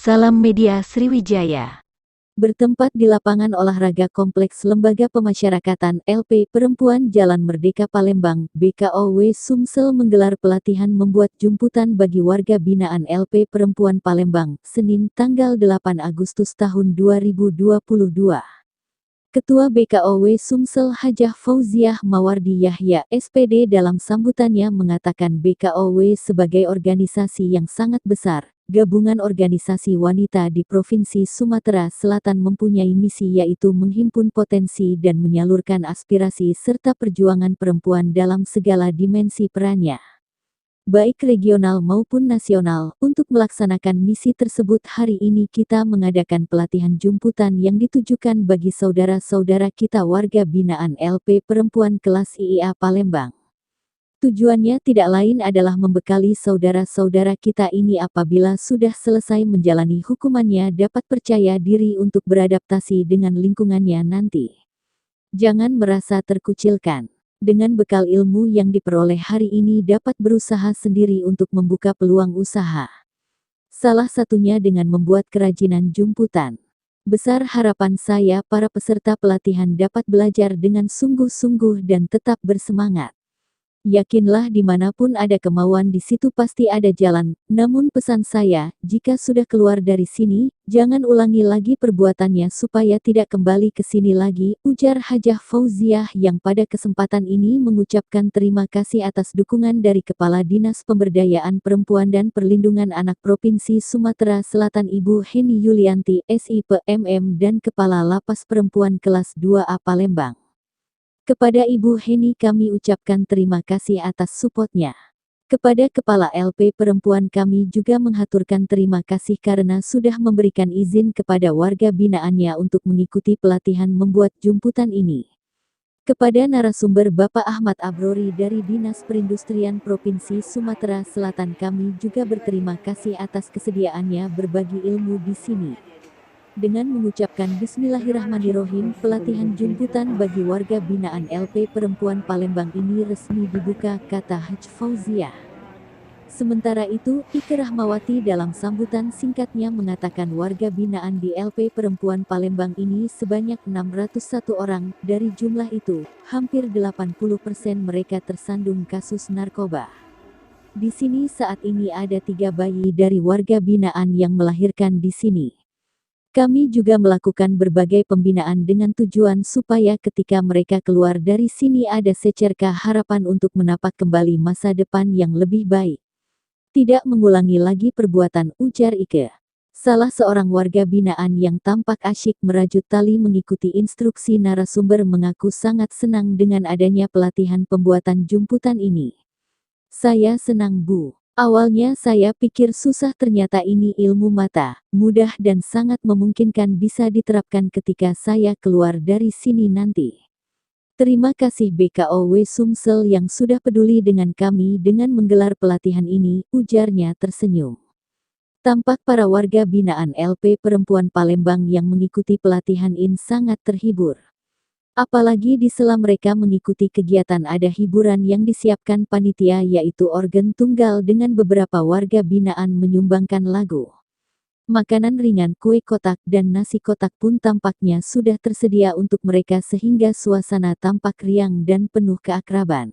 Salam Media Sriwijaya. Bertempat di lapangan olahraga Kompleks Lembaga Pemasyarakatan LP Perempuan Jalan Merdeka Palembang, BKOW Sumsel menggelar pelatihan membuat jumputan bagi warga binaan LP Perempuan Palembang, Senin tanggal 8 Agustus tahun 2022. Ketua BKOW Sumsel Hajah Fauziah Mawardi Yahya SPD dalam sambutannya mengatakan BKOW sebagai organisasi yang sangat besar, gabungan organisasi wanita di Provinsi Sumatera Selatan mempunyai misi yaitu menghimpun potensi dan menyalurkan aspirasi serta perjuangan perempuan dalam segala dimensi perannya, baik regional maupun nasional. Untuk melaksanakan misi tersebut hari ini kita mengadakan pelatihan jumputan yang ditujukan bagi saudara-saudara kita warga binaan LP Perempuan kelas IIA Palembang. Tujuannya tidak lain adalah membekali saudara-saudara kita ini apabila sudah selesai menjalani hukumannya dapat percaya diri untuk beradaptasi dengan lingkungannya nanti. Jangan merasa terkucilkan. Dengan bekal ilmu yang diperoleh hari ini dapat berusaha sendiri untuk membuka peluang usaha. Salah satunya dengan membuat kerajinan jumputan. Besar harapan saya para peserta pelatihan dapat belajar dengan sungguh-sungguh dan tetap bersemangat. Yakinlah dimanapun ada kemauan di situ pasti ada jalan, namun pesan saya, jika sudah keluar dari sini, jangan ulangi lagi perbuatannya supaya tidak kembali ke sini lagi, ujar Hajah Fauziah yang pada kesempatan ini mengucapkan terima kasih atas dukungan dari Kepala Dinas Pemberdayaan Perempuan dan Perlindungan Anak Provinsi Sumatera Selatan Ibu Heni Yulianti, SIPMM dan Kepala Lapas Perempuan kelas 2A Palembang. Kepada Ibu Heni kami ucapkan terima kasih atas supportnya. Kepada Kepala LP Perempuan kami juga menghaturkan terima kasih karena sudah memberikan izin kepada warga binaannya untuk mengikuti pelatihan membuat jumputan ini. Kepada narasumber Bapak Ahmad Abrori dari Dinas Perindustrian Provinsi Sumatera Selatan kami juga berterima kasih atas kesediaannya berbagi ilmu di sini. Dengan mengucapkan Bismillahirrahmanirrahim, pelatihan jumputan bagi warga binaan LP Perempuan Palembang ini resmi dibuka, kata Haj Fauziah. Sementara itu, Ike Rahmawati dalam sambutan singkatnya mengatakan warga binaan di LP Perempuan Palembang ini sebanyak 601 orang, dari jumlah itu, hampir 80% mereka tersandung kasus narkoba. Di sini saat ini ada 3 bayi dari warga binaan yang melahirkan di sini. Kami juga melakukan berbagai pembinaan dengan tujuan supaya ketika mereka keluar dari sini ada secerkah harapan untuk menapak kembali masa depan yang lebih baik. Tidak mengulangi lagi perbuatan, ujar Ike. Salah seorang warga binaan yang tampak asyik merajut tali mengikuti instruksi narasumber mengaku sangat senang dengan adanya pelatihan pembuatan jumputan ini. Saya senang Bu. Awalnya saya pikir susah ternyata ini ilmu mata, mudah dan sangat memungkinkan bisa diterapkan ketika saya keluar dari sini nanti. Terima kasih BKOW Sumsel yang sudah peduli dengan kami dengan menggelar pelatihan ini, ujarnya tersenyum. Tampak para warga binaan LP Perempuan Palembang yang mengikuti pelatihan ini sangat terhibur. Apalagi di sela mereka mengikuti kegiatan ada hiburan yang disiapkan panitia yaitu organ tunggal dengan beberapa warga binaan menyumbangkan lagu. Makanan ringan kue kotak dan nasi kotak pun tampaknya sudah tersedia untuk mereka sehingga suasana tampak riang dan penuh keakraban.